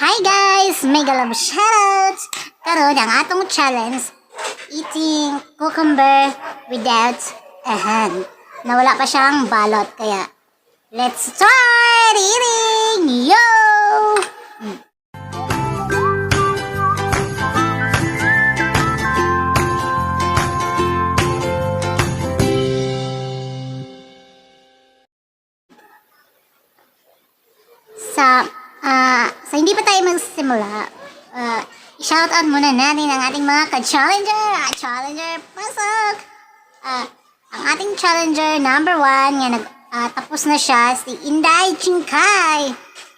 Hi guys! Mega love shoutouts! Karon ang atong challenge, eating cucumber without a hand. Nawala pa siyang balot, kaya let's start eating! Yo! Sa hindi pa tayo magsisimula, i-shoutout muna natin ang ating mga ka-challenger. Challenger, pasok! Ang ating challenger number 1, tapos na siya, si Inday Chingkay.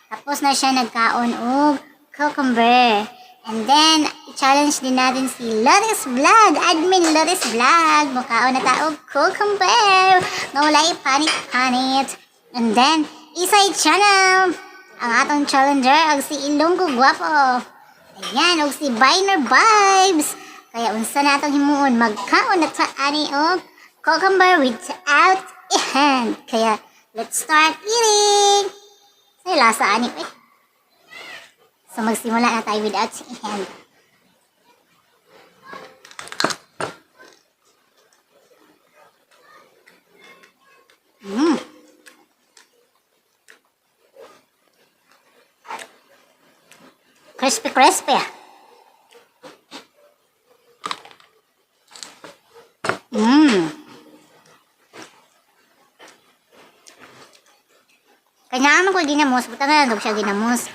Tapos na siya nagkaon og cucumber. And then, i-challenge din natin si Loris Vlog, admin Loris Vlog. Mukhaon na taog cucumber. Nawalay panit-panit. And then, Isay Channel. Ang atong challenger, ang si Ilonggo Guwapo. Ayan, og si Biner Vibes. Kaya unsa na atong himuon, magkaon na ta ani og cucumber without a hand. Kaya, let's start eating. Say, lasa ani eh. So, magsimula na tayo without a hand. Crispy, crispy. Kanya naman ko ginamos, buta nga lang siya ginamos.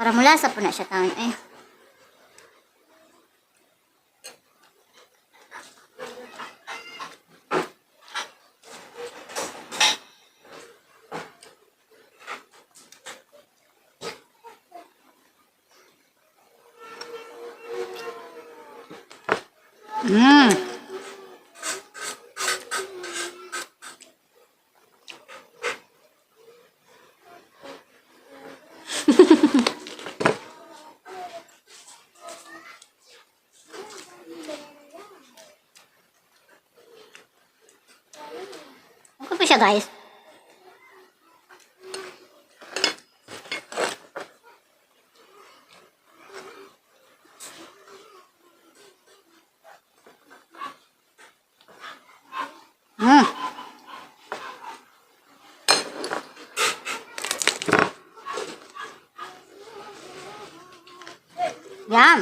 Para mula sa po na siya taon eh. Ako pa siya guys. Yum.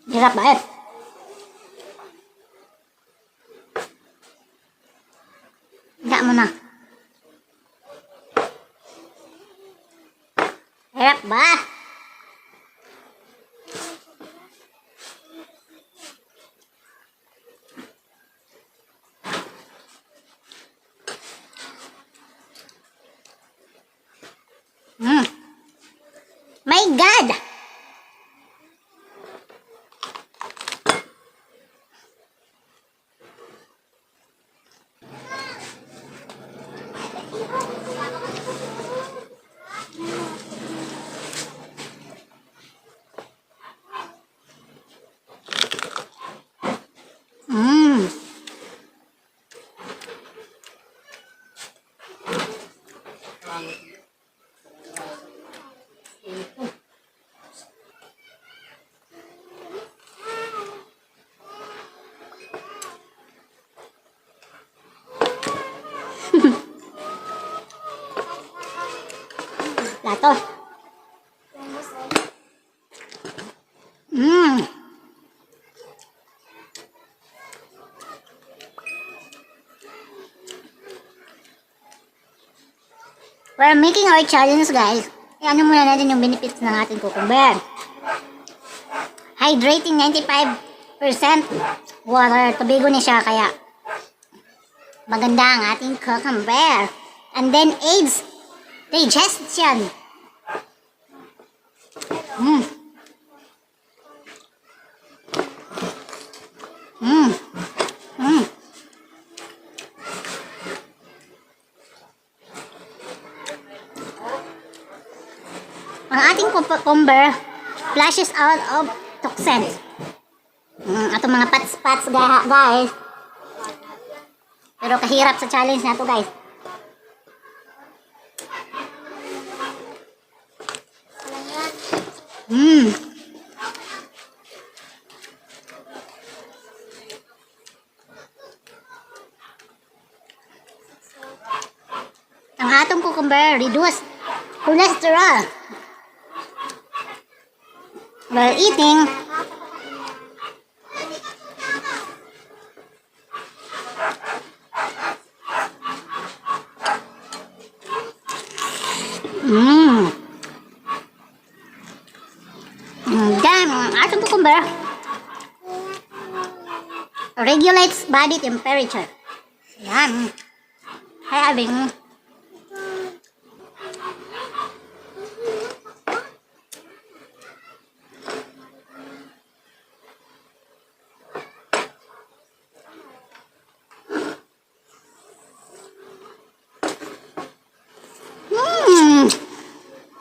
Hirap ba eh? Higa mo na. Hirap ba? My God! Plato. We're making our challenge guys. Ano muna natin yung benefits ng ating cucumber. Hydrating 95% water. Tubigo niya siya kaya maganda ang ating cucumber. And then aids digestion. Ang ating cucumber flushes out of toxins. Atong mga pats-pats guys. Pero kahirap sa challenge na to guys. Ang atong cucumber reduce cholesterol while eating. Then, ang atong cucumber regulates body temperature. Yan. Having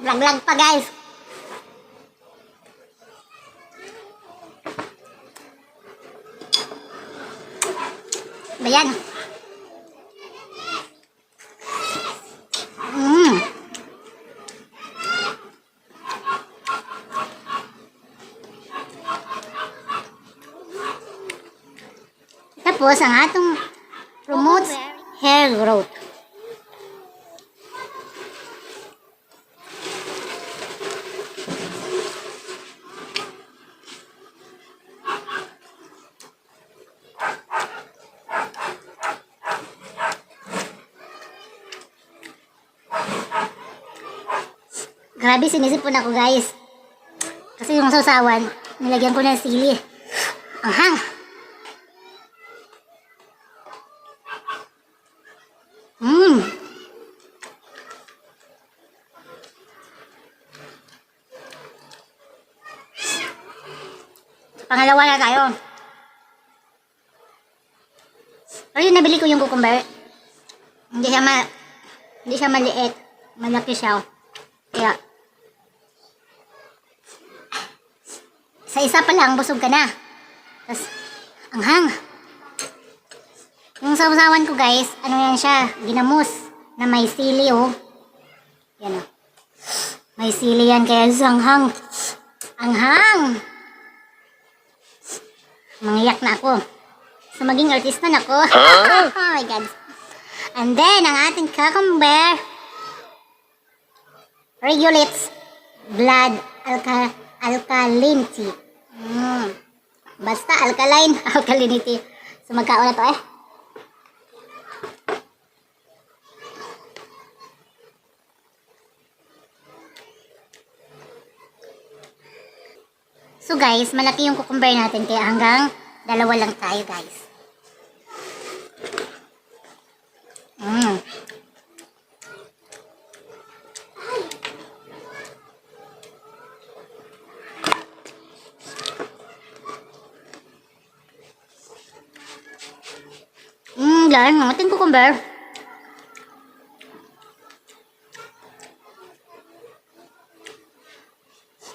laglag pa guys. Ayan. Tapos ang atong promotes hair growth. Grabe, sinisipon ako guys. Kasi yung sausawan, nilagyan ko ng sili. Ang hang. Pangalawa na tayo. Pero yung nabili ko yung cucumber, hindi siya maliit. Malaki siya. Kaya sa isa pa lang, busog ka na. Tapos, ang hang. Yung sausawan ko guys, ano yan siya, ginamos na may sili oh. Yan oh. May sili yan kaya ang hang. Ang hang. Mangiyak na ako. So maging artista na ako. Oh my God. And then, ang ating cucumber regulates blood alkalinity. Basta alkaline, alkalinity. So magkaon na to eh. So guys, malaki yung cucumber natin kaya hanggang 2 lang tayo guys. Dahil ng ating cucumber.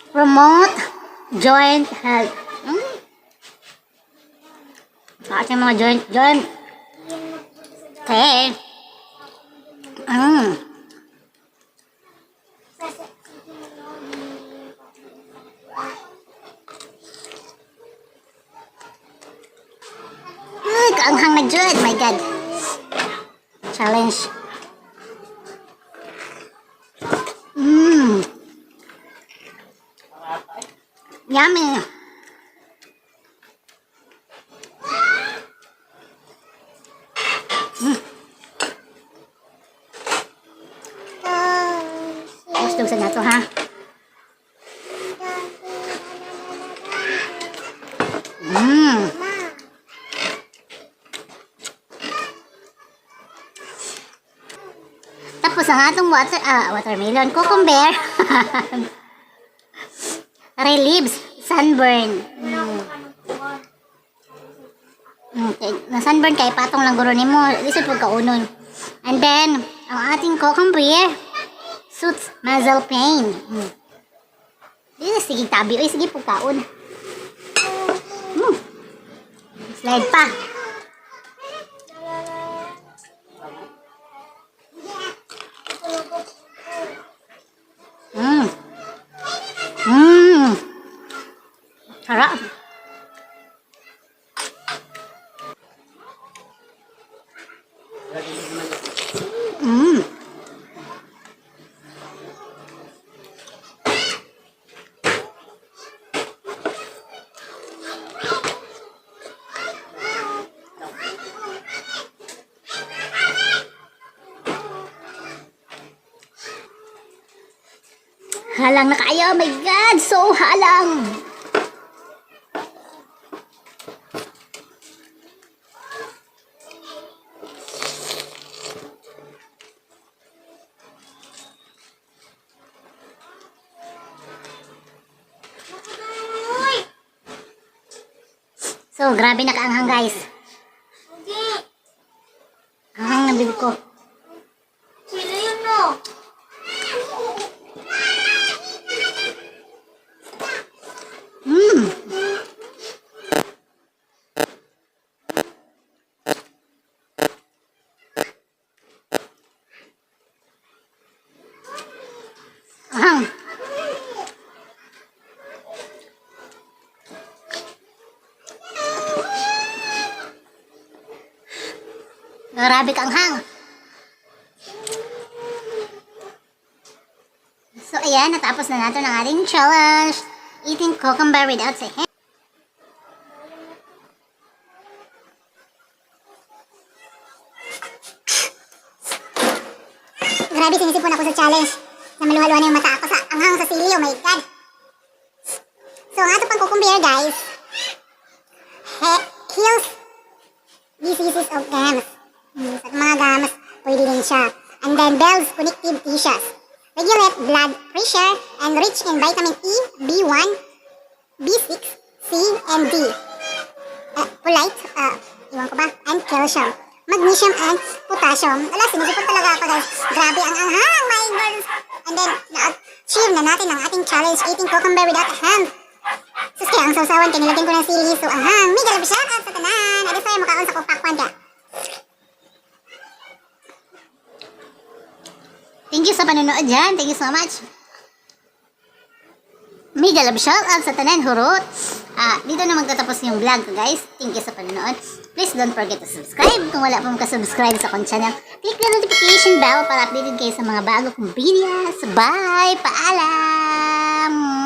Promote joint health. Bakit yung mga joint? Okay. Kaanghang na dyan. My God. Challenge. Yummy. Gusto sa nato ha. Tapos ang atong watermelon, cucumber relieves sunburn. Na sunburn kay patong lang guro nimo, lisod pud kaunon. And then ang ating cucumber soothes muscle pain. Sige tabi. Uy, sige pagkaon. Slide pa. Sarap. Halang na kayo. Oh my God. So halang. So, grabe na kaanghang guys. Anghang na bibig ko. Sino yun no? Anghang. Grabe ka anghang. So, ayan. Natapos na natin ang ating challenge. Eating cucumber without say hand. Grabe, sinisipon ako sa challenge. Na maluhaluhan na yung mata ako sa anghang sa sili. Oh my God. So, ang ato pang cucumber, guys, heals diseases of gums. Sa mga gums, pwede din siya. And then, builds connective tissues. Regulate blood pressure and rich in vitamin E, B1, B6, C, and D. Folate, iwan ko ba? And calcium. Magnesium and potassium. Ala, sinisipon talaga ako guys. Grabe ang anghang, my God. And then, na-achieve na natin ang ating challenge, eating cucumber without a hand. Sus, kaya ang sausawan, kinilagyan ko ng sili. So, anghang, may galab siya at sa tanan. Adisaya mo kaon sa kupakwan ka. Thank you sa panonood dyan. Thank you so much. Mega love shout out sa tanan hurot. Dito na magtatapos yung vlog ko guys. Thank you sa panonood. Please don't forget to subscribe kung wala pong ka-subscribe sa akong channel. Click the notification bell para updated kayo sa mga bago kong videos. Bye! Paalam!